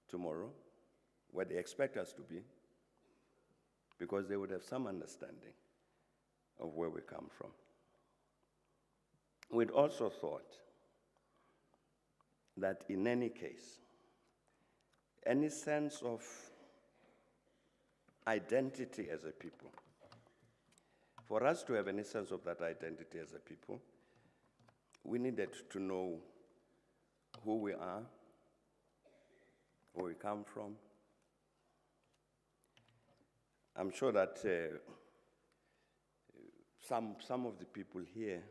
tomorrow, where they expect us to be, because they would have some understanding of where we come from. We'd also thought that in any case, any sense of identity as a people, for us to have any sense of that identity as a people, we needed to know who we are, where we come from. I'm sure that some of the people here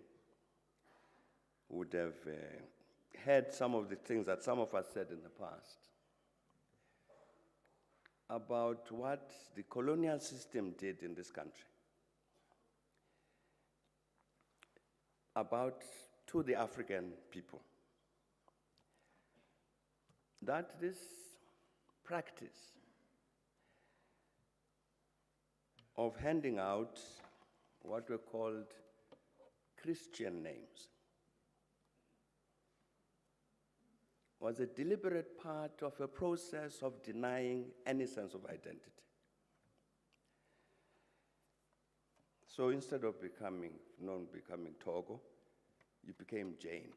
would have heard some of the things that some of us said in the past about what the colonial system did in this country, to the African people. That this practice of handing out what were called Christian names was a deliberate part of a process of denying any sense of identity. So instead of becoming Togo, you became Jane.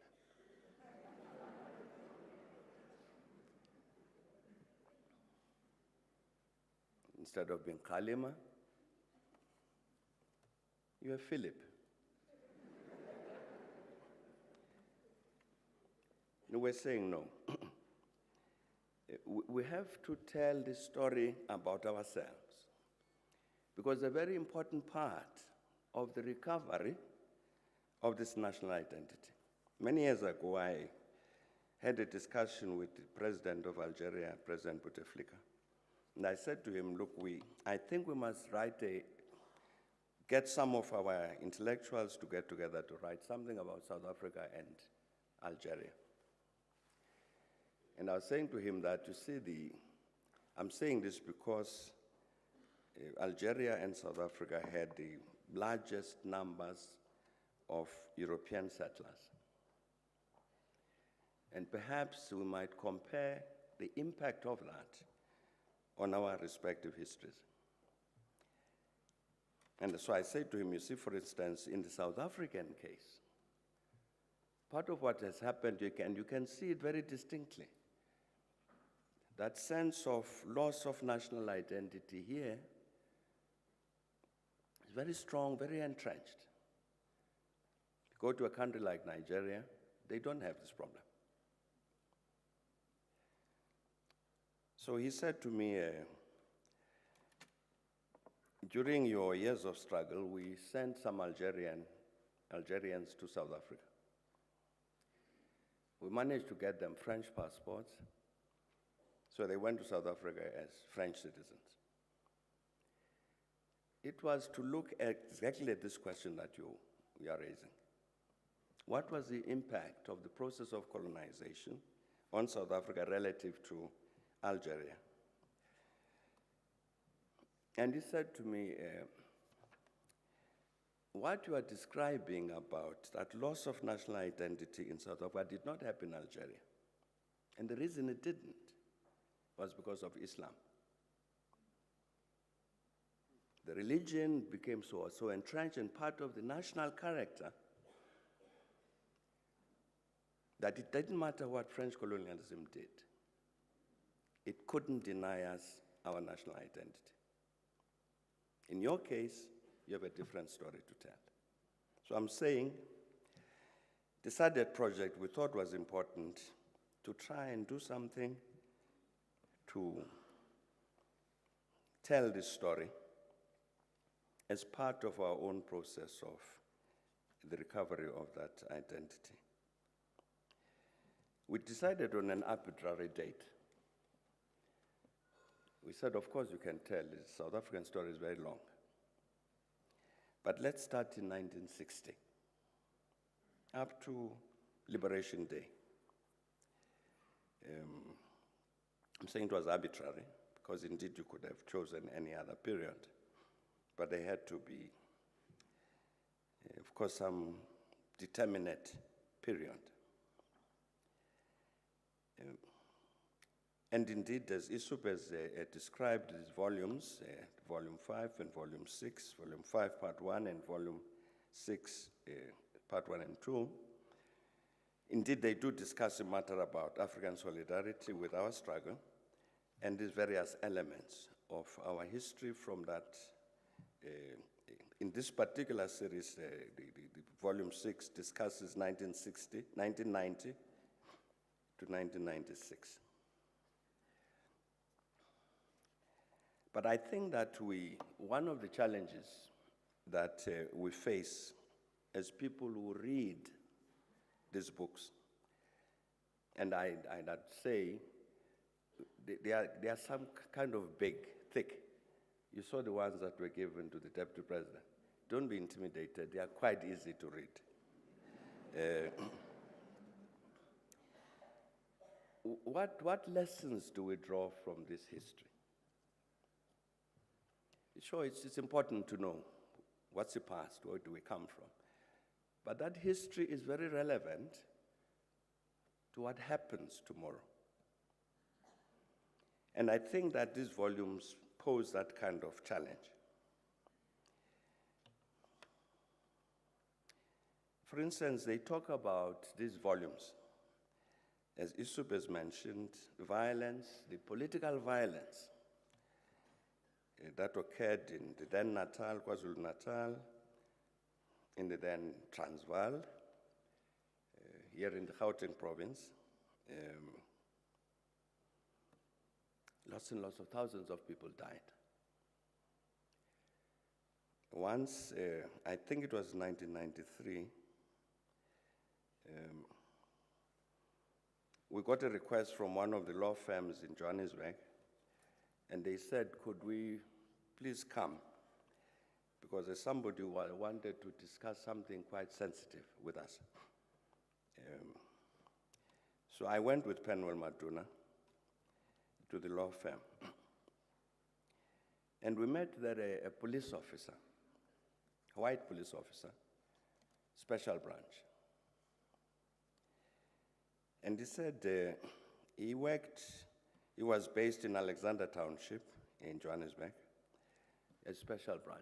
Instead of being Kalima, you are Philip. We're saying no. We have to tell the story about ourselves, because a very important part of the recovery of this national identity. Many years ago, I had a discussion with the president of Algeria, President Bouteflika, and I said to him, look, I think we must get some of our intellectuals to get together to write something about South Africa and Algeria. And I was saying to him that, you see, I'm saying this because Algeria and South Africa had the largest numbers of European settlers. And perhaps we might compare the impact of that on our respective histories. And so I said to him, you see, for instance, in the South African case, part of what has happened, you can see it very distinctly. That sense of loss of national identity here is very strong, very entrenched. Go to a country like Nigeria, they don't have this problem. So he said to me, during your years of struggle, we sent some Algerians to South Africa. We managed to get them French passports, so they went to South Africa as French citizens. It was to look exactly at this question that you are raising. What was the impact of the process of colonization on South Africa relative to Algeria? And he said to me, what you are describing about that loss of national identity in South Africa did not happen in Algeria. And the reason it didn't was because of Islam. The religion became so entrenched and part of the national character that it didn't matter what French colonialism did. It couldn't deny us our national identity. In your case, you have a different story to tell. So I'm saying the SADET project we thought was important to try and do something to tell this story as part of our own process of the recovery of that identity. We decided on an arbitrary date. We said, of course, you can tell the South African story is very long. But let's start in 1960, up to Liberation Day. I'm saying it was arbitrary, because indeed you could have chosen any other period. But they had to be, of course, some determinate period. And indeed, as Isup has described these volumes, Volume 5 and Volume 6, Volume 5, Part 1, and Volume 6, Part 1 and 2, indeed, they do discuss a matter about African solidarity with our struggle and these various elements of our history from that. In this particular series, the Volume 6 discusses 1990 to 1996. But I think that one of the challenges that we face as people who read these books, and I'd say they are some kind of big, thick. You saw the ones that were given to the Deputy President. Don't be intimidated. They are quite easy to read. What lessons do we draw from this history? Sure, it's important to know what's the past, where do we come from. But that history is very relevant to what happens tomorrow. And I think that these volumes pose that kind of challenge. For instance, they talk about these volumes, as Isup has mentioned, violence, the political violence that occurred in the then Natal, KwaZulu-Natal, in the then Transvaal, here in the Gauteng province. Lots and lots of thousands of people died. Once, I think it was 1993, we got a request from one of the law firms in Johannesburg, and they said, could we please come? Because there's somebody who wanted to discuss something quite sensitive with us. So I went with Penwell Maduna to the law firm. And we met there a police officer, a white police officer, special branch. And he said he was based in Alexander Township in Johannesburg, a special branch.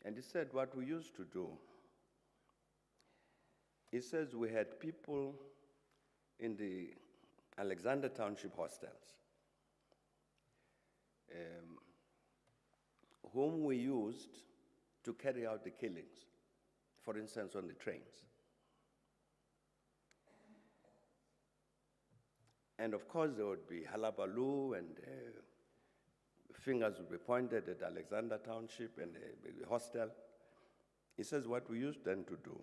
And he said what we used to do, he says we had people in the Alexander Township hostels whom we used to carry out the killings, for instance, on the trains. And of course, there would be hullabaloo and fingers would be pointed at Alexander Township and the hostel. He says what we used then to do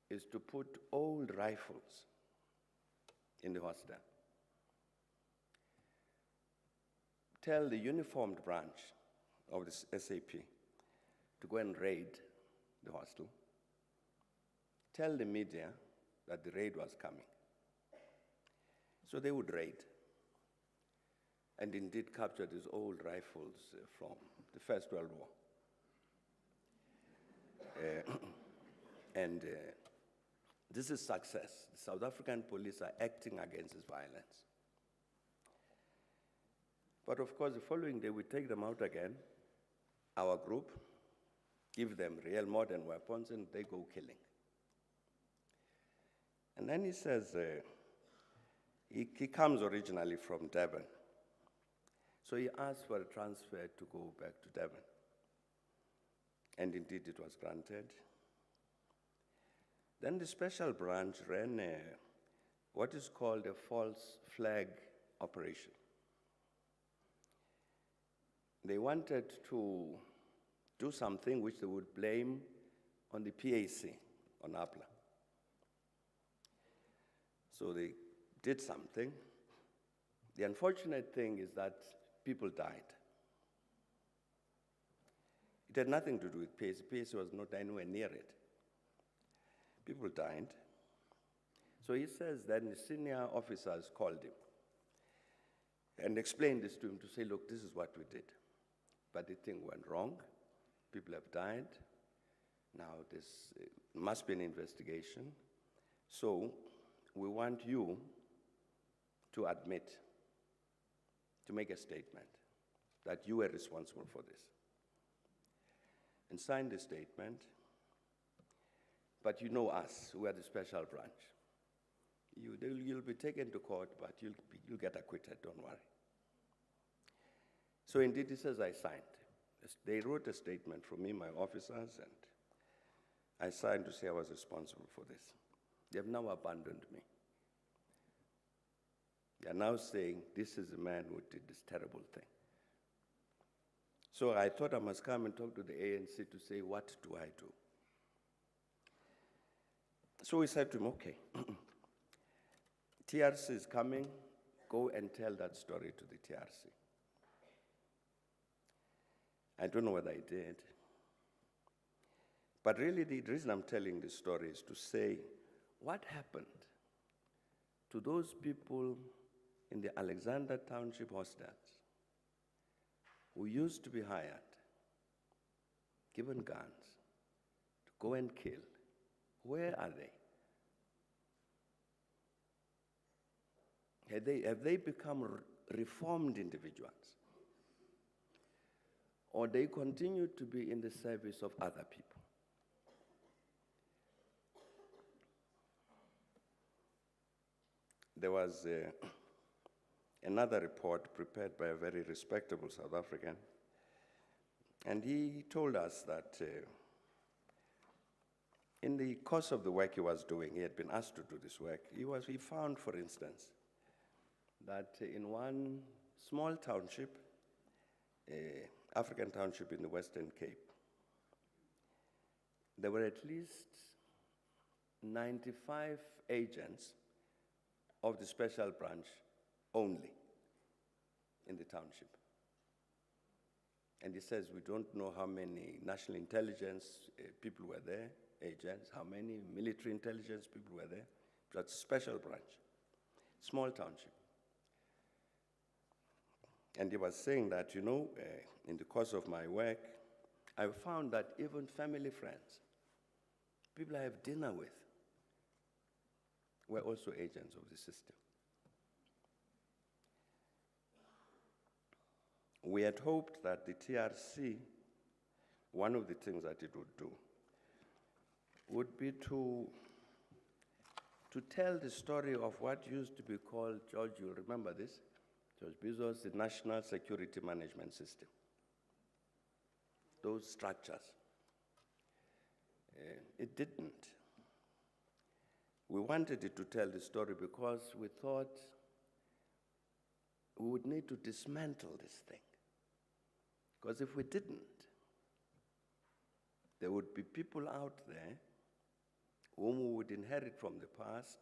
is to put old rifles in the hostel. Tell the uniformed branch of the SAP to go and raid the hostel. Tell the media that the raid was coming. So they would raid, and indeed capture these old rifles from the First World War. This is success. The South African police are acting against this violence. But of course, the following day, we take them out again, our group, give them real modern weapons, and they go killing. And then he says, he comes originally from Durban. So he asked for a transfer to go back to Durban. And indeed, it was granted. Then the special branch ran what is called a false flag operation. They wanted to do something which they would blame on the PAC, on APLA. So they did something. The unfortunate thing is that people died. It had nothing to do with PAC. PAC was not anywhere near it. People died. So he says then the senior officers called him and explained this to him to say, look, this is what we did. But the thing went wrong. People have died. Now this must be an investigation. So we want you to admit, to make a statement that you were responsible for this. And sign the statement, but you know us, we are the special branch. You'll be taken to court, but you'll get acquitted, don't worry. So indeed, this is I signed. They wrote a statement from me, my officers, and I signed to say I was responsible for this. They have now abandoned me. They are now saying, this is the man who did this terrible thing. So I thought I must come and talk to the ANC to say, what do I do? So we said to him, okay, TRC is coming, go and tell that story to the TRC. I don't know whether I did. But really, the reason I'm telling this story is to say, what happened to those people in the Alexander Township hostels who used to be hired, given guns, to go and kill? Where are they? Have they become reformed individuals? Or they continue to be in the service of other people? There was another report prepared by a very respectable South African, and he told us that in the course of the work he was doing, he had been asked to do this work, he found, for instance, that in one small township, African township in the Western Cape, there were at least 95 agents of the special branch only in the township. And he says, we don't know how many national intelligence people were there, agents, how many military intelligence people were there. That's a special branch, small township. And he was saying that, in the course of my work, I found that even family friends, people I have dinner with, were also agents of the system. We had hoped that the TRC, one of the things that it would do, would be to tell the story of what used to be called, George, you'll remember this, George Bezos, the National Security Management System. Those structures. It didn't. We wanted it to tell the story because we thought we would need to dismantle this thing. Because if we didn't, there would be people out there whom we would inherit from the past.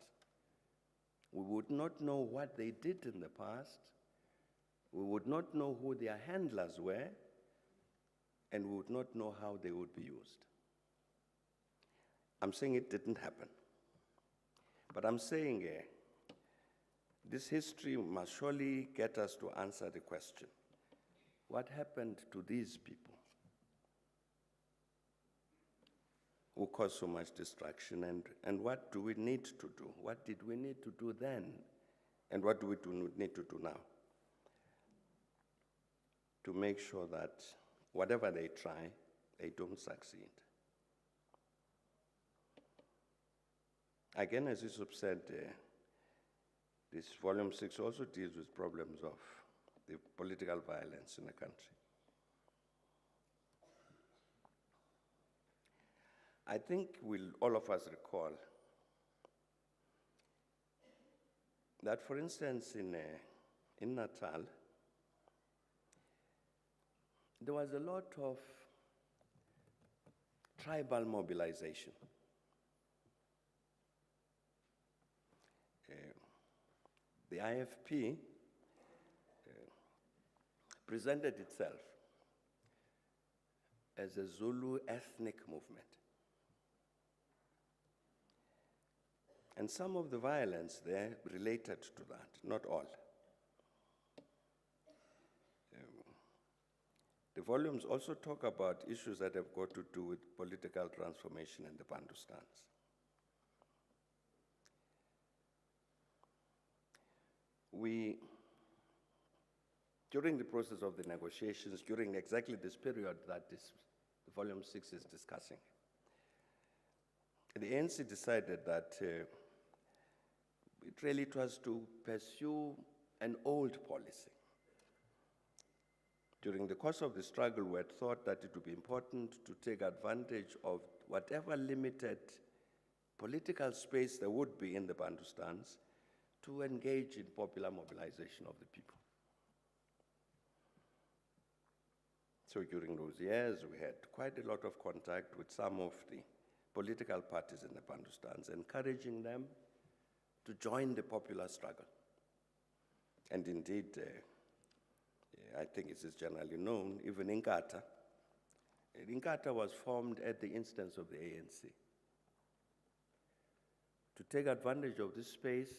We would not know what they did in the past. We would not know who their handlers were, and we would not know how they would be used. I'm saying it didn't happen. But I'm saying this history must surely get us to answer the question, what happened to these people who caused so much destruction, and what do we need to do? What did we need to do then, and what do we need to do now to make sure that whatever they try, they don't succeed? Again, as Yusuf said, this volume 6 also deals with problems of the political violence in the country. I think all of us recall that, for instance, in Natal, there was a lot of tribal mobilization. The IFP presented itself as a Zulu ethnic movement. And some of the violence there related to that, not all. The volumes also talk about issues that have got to do with political transformation in the Bantustans. during the process of the negotiations, during exactly this period that Volume 6 is discussing, the ANC decided that it really was to pursue an old policy. During the course of the struggle, we had thought that it would be important to take advantage of whatever limited political space there would be in the Bantustans to engage in popular mobilization of the people. So during those years, we had quite a lot of contact with some of the political parties in the Bantustans, encouraging them to join the popular struggle. And indeed, I think it is generally known, even Inkatha was formed at the instance of the ANC to take advantage of this space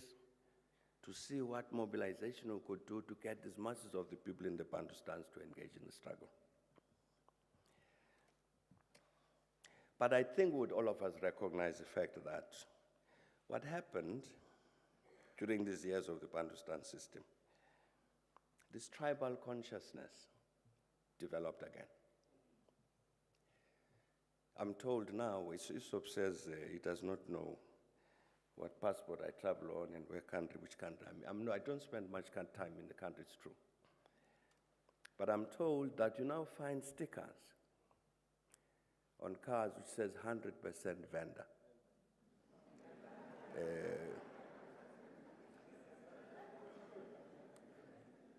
to see what mobilization we could do to get as masses of the people in the Bantustans to engage in the struggle. But I think would all of us recognize the fact that what happened during these years of the Bantustan system, this tribal consciousness developed again. I'm told now, ISOP says he does not know what passport I travel on and which country. I don't spend much time in the country, it's true. But I'm told that you now find stickers on cars which says 100% vendor.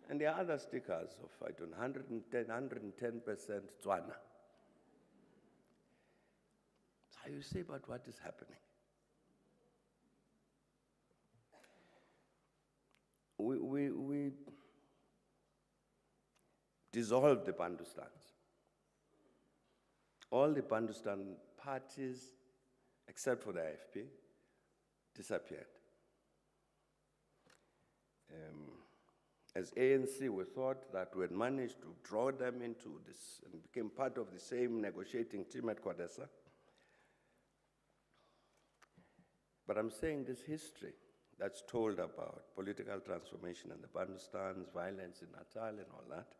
And there are other stickers of, 110% Tswana. So you say about what is happening. We dissolved the Bantustans. All the Bantustan parties, except for the IFP, disappeared. As ANC, we thought that we had managed to draw them into this and became part of the same negotiating team at Kwadesa. But I'm saying this history that's told about political transformation in the Bantustans, violence in Natal and all that,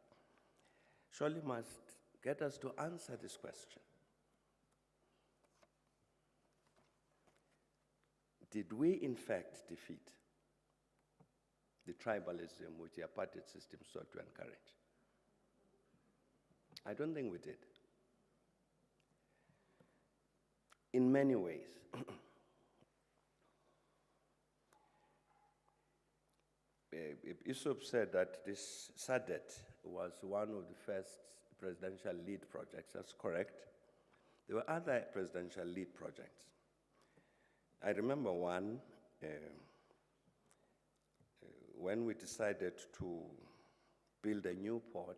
surely must get us to answer this question. Did we in fact defeat the tribalism which the apartheid system sought to encourage? I don't think we did. In many ways. ISOP said that this SADET was one of the first presidential lead projects. That's correct. There were other presidential lead projects. I remember one when we decided to build a new port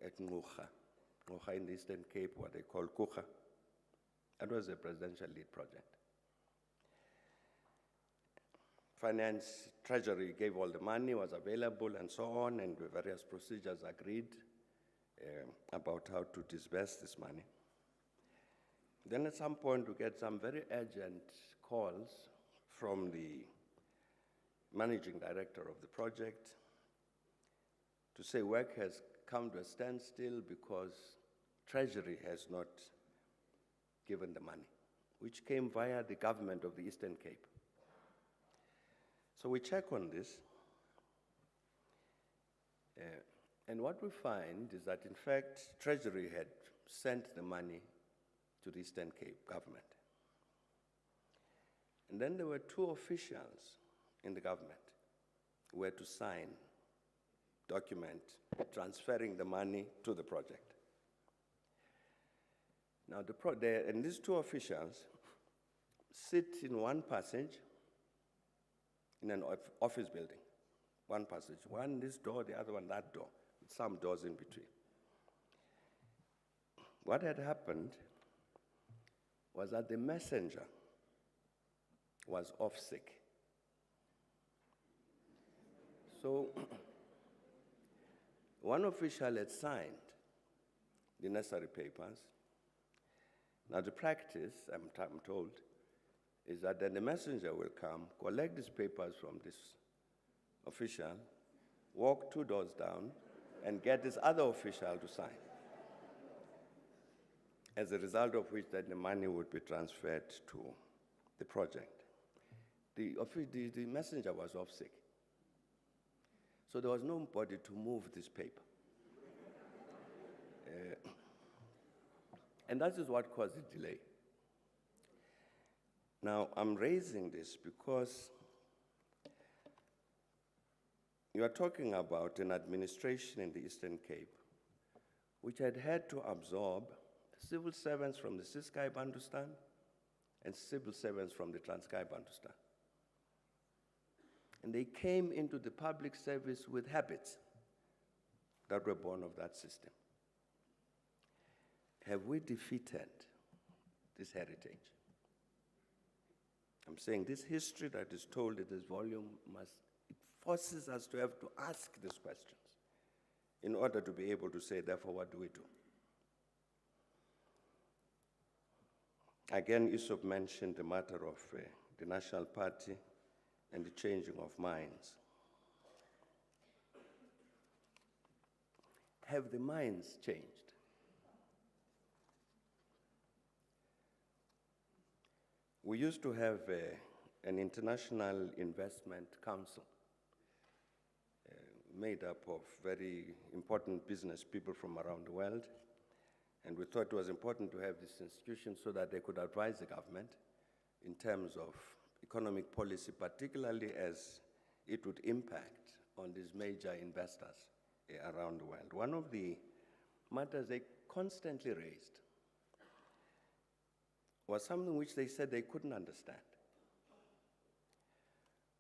at Ngqura in the Eastern Cape, what they call Kucha. That was a presidential lead project. Finance, Treasury gave all the money, was available, and so on, and the various procedures agreed about how to disburse this money. Then at some point, we get some very urgent calls from the managing director of the project to say work has come to a standstill because Treasury has not given the money, which came via the government of the Eastern Cape. So we check on this, and what we find is that, in fact, Treasury had sent the money to the Eastern Cape government. And then there were two officials in the government who were to sign document transferring the money to the project. Now, and these two officials sit in one passage in an office building, one passage, one this door, the other one that door, with some doors in between. What had happened was that the messenger was off sick. So one official had signed the necessary papers. Now the practice, I'm told, is that then the messenger will come, collect these papers from this official walk 2 doors down and get this other official to sign. As a result of which, then the money would be transferred to the project. The messenger was off sick. So there was nobody to move this paper. And that is what caused the delay. Now, I'm raising this because you are talking about an administration in the Eastern Cape which had to absorb civil servants from the Ciskei Bantustan and civil servants from the Transkei Bantustan. And they came into the public service with habits that were born of that system. Have we defeated this heritage? I'm saying this history that is told in this volume it forces us to have to ask these questions in order to be able to say, therefore, what do we do? Again, Yusuf mentioned the matter of the National Party and the changing of minds. Have the minds changed? We used to have an international investment council made up of very important business people from around the world. And we thought it was important to have this institution so that they could advise the government in terms of economic policy, particularly as it would impact on these major investors around the world. One of the matters they constantly raised was something which they said they couldn't understand,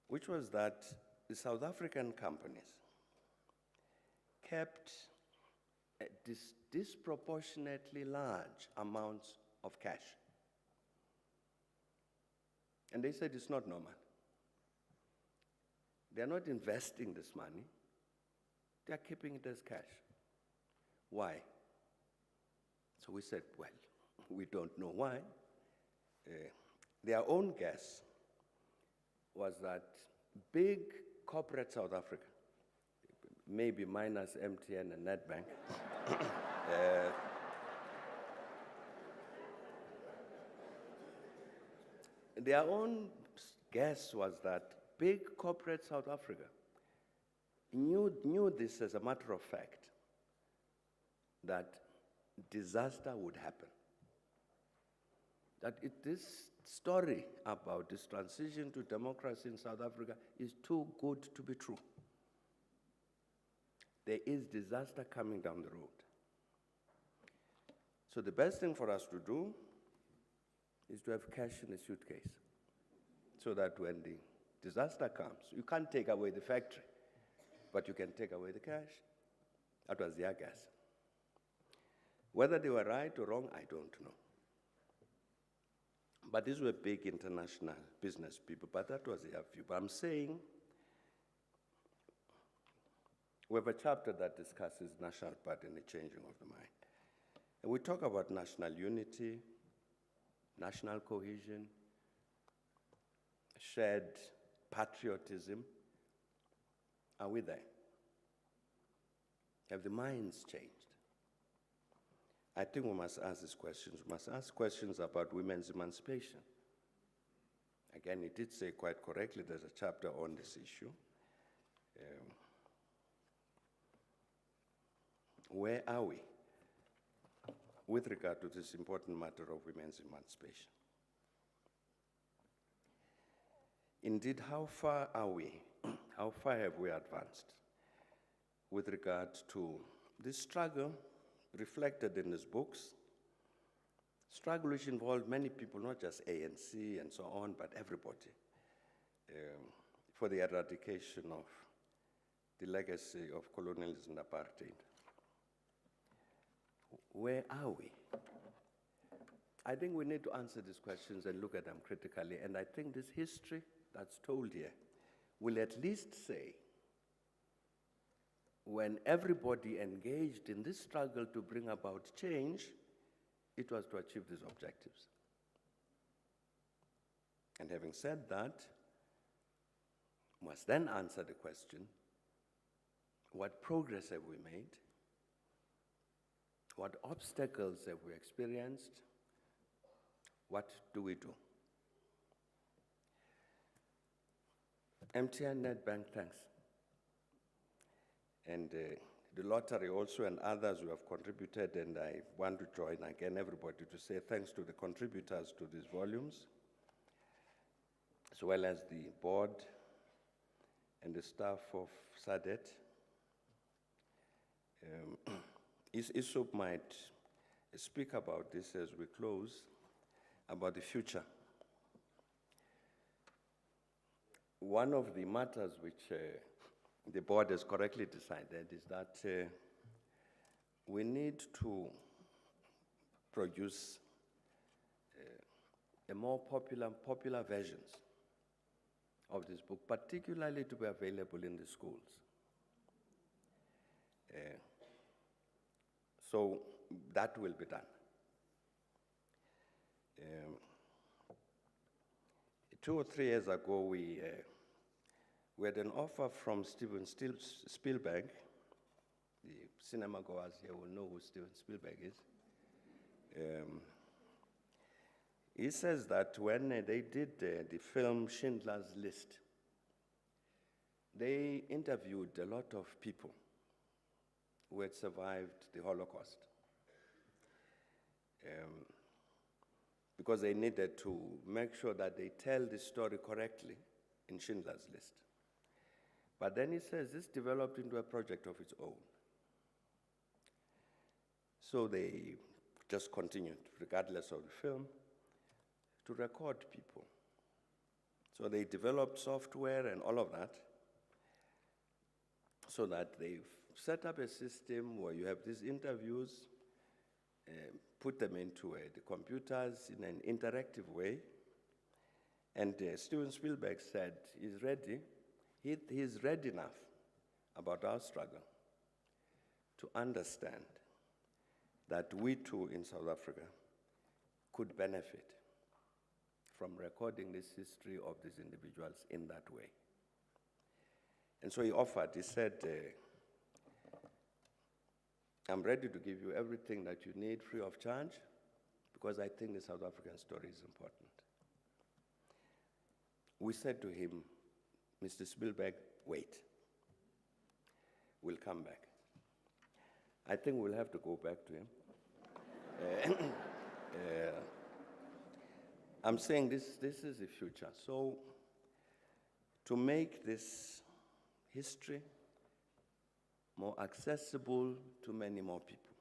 which was that the South African companies kept disproportionately large amounts of cash. And they said it's not normal. They're not investing this money. They're keeping it as cash. Why? So we said, well, we don't know why. Their own guess was that big corporate South Africa, maybe minus MTN and Nedbank, their own guess was that big corporate South Africa knew this as a matter of fact, that disaster would happen. That this story about this transition to democracy in South Africa is too good to be true. There is disaster coming down the road. So the best thing for us to do is to have cash in a suitcase so that when the disaster comes, you can't take away the factory, but you can take away the cash. That was their guess. Whether they were right or wrong, I don't know. But these were big international business people, but that was their view. But I'm saying we have a chapter that discusses national party and the changing of the mind. And we talk about national unity, national cohesion, shared patriotism. Are we there? Have the minds changed? I think we must ask these questions. We must ask questions about women's emancipation. Again, it did say quite correctly, there's a chapter on this issue. Where are we with regard to this important matter of women's emancipation? Indeed, how far are we? How far have we advanced with regard to this struggle reflected in these books? Struggle which involved many people, not just ANC and so on, but everybody, for the eradication of the legacy of colonialism and apartheid. Where are we? I think we need to answer these questions and look at them critically, and I think this history that's told here will at least say, when everybody engaged in this struggle to bring about change, it was to achieve these objectives. And having said that, must then answer the question, what progress have we made? What obstacles have we experienced? What do we do? MTN Nedbank, thanks. And the lottery also and others who have contributed, and I want to join again everybody to say thanks to the contributors to these volumes, as well as the board and the staff of SADET. ISOP might speak about this as we close, about the future. One of the matters which the board has correctly decided is that we need to produce a more popular versions of this book, particularly to be available in the schools. So that will be done. 2 or 3 years ago, we had an offer from Steven Spielberg. The cinema goers here will know who Steven Spielberg is. He says that when they did the film Schindler's List, they interviewed a lot of people who had survived the Holocaust, because they needed to make sure that they tell the story correctly in Schindler's List. But then he says this developed into a project of its own. So they just continued, regardless of the film, to record people. So they developed software and all of that, so that they've set up a system where you have these interviews, put them into the computers in an interactive way. And Steven Spielberg said he's ready. He's ready enough about our struggle to understand that we too in South Africa could benefit from recording this history of these individuals in that way. And so he offered, he said, I'm ready to give you everything that you need free of charge, because I think the South African story is important. We said to him, Mr. Spielberg, wait. We'll come back. I think we'll have to go back to him. I'm saying this is the future. So to make this history more accessible to many more people.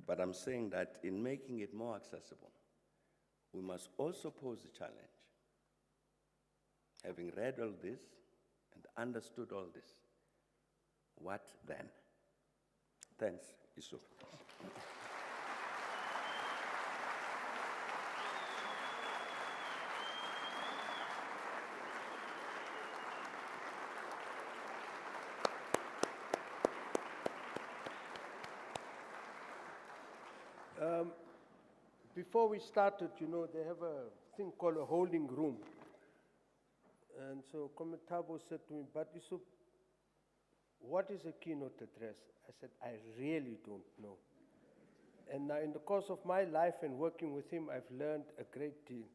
But I'm saying that in making it more accessible, we must also pose the challenge. Having read all this and understood all this, what then? Thanks, Yusuf. Before we started, you know, they have a thing called a holding room. And so President Thabo said to me, but Yusuf, what is a keynote address? I said, I really don't know. And now in the course of my life and working with him, I've learned a great deal.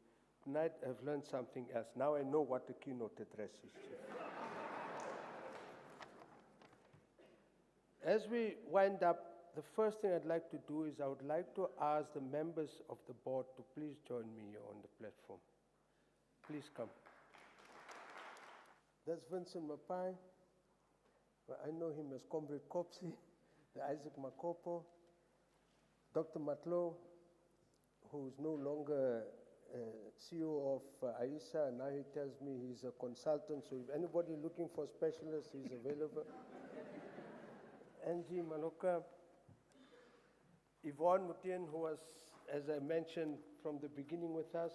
Tonight, I've learned something else. Now I know what a keynote address is. As we wind up, the first thing I'd like to do is I would like to ask the members of the board to please join me here on the platform. Please come. That's Vincent Mapai. I know him as Comrade Kopsi, Isaac Makopo, Dr. Matlo, who is no longer CEO of AISA, and now he tells me he's a consultant, so if anybody looking for specialists, he's available. Angie Maloka, Yvonne Mutien, who was, as I mentioned, from the beginning with us,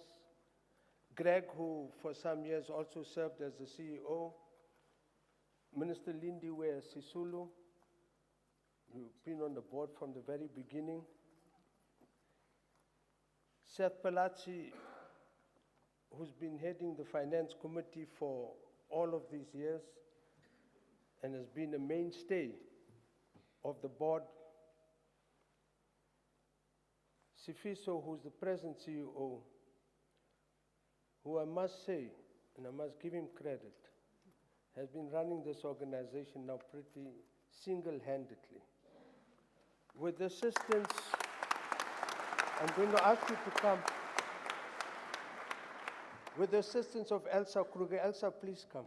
Greg, who for some years also served as the CEO, Minister Lindiwe Sisulu, you've been on the board from the very beginning, Seth Palazzi, who's been heading the Finance Committee for all of these years and has been a mainstay of the board. Sifiso, who's the present CEO, who I must say, and I must give him credit, has been running this organization now pretty single-handedly. With the assistance, I'm going to ask you to come. With the assistance of Elsa Kruger. Elsa, please come.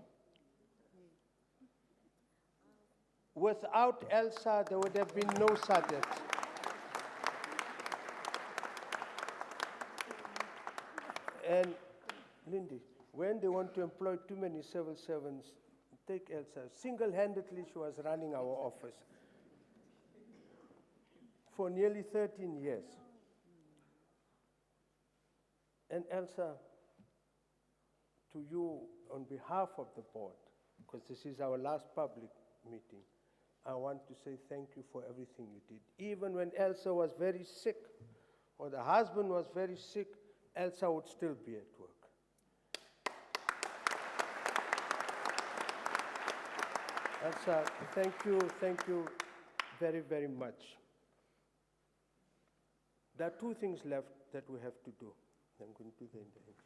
Without Elsa, there would have been no SADET. And Lindy, when they want to employ too many civil servants, take Elsa. Single-handedly, she was running our office for nearly 13 years. And Elsa, to you, on behalf of the board, because this is our last public meeting, I want to say thank you for everything you did. Even when Elsa was very sick, or the husband was very sick, Elsa would still be at work. Elsa, thank you very, very much. There are two things left that we have to do. I'm going to do that in the end.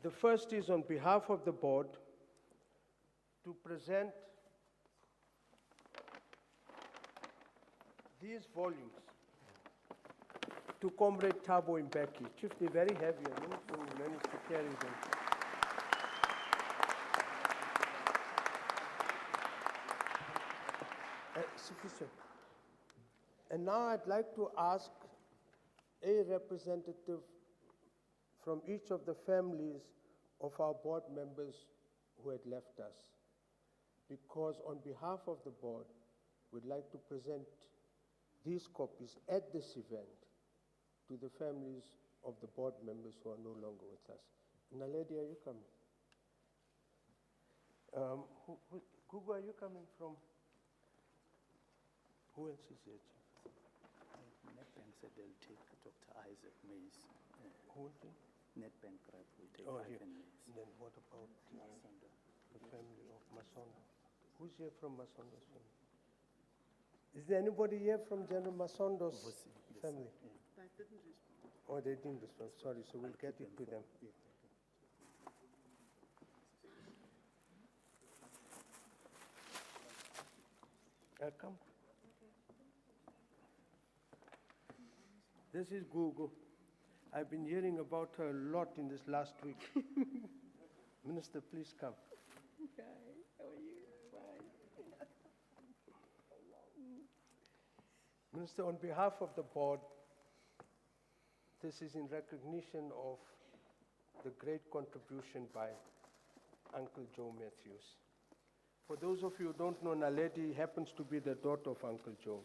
The first is on behalf of the board to present these volumes to Comrade Thabo Mbeki. Chief, they're very heavy, I know, so we managed to carry them. Sufficient. And now I'd like to ask a representative from each of the families of our board members who had left us, because on behalf of the board, we'd like to present these copies at this event to the families of the board members who are no longer with us. Naledi, are you coming? Gugu, are you coming from? Who else is here, Chief? Nedbank said they'll take Dr. Isaac Mays. Who will take? Nedbank rep will take Here. Ivan Mays. Then what about the family of Masondo? Who's here from Masondo's family? Is there anybody here from General Masondo's family? Yeah. I didn't respond. Oh, they didn't respond. Sorry, so we'll get it to them. Come. This is Gugu. I've been hearing about her a lot in this last week. Minister, please come. Hi, how are you? Fine. Minister, on behalf of the board, this is in recognition of the great contribution by Uncle Joe Matthews. For those of you who don't know, Naledi happens to be the daughter of Uncle Joe.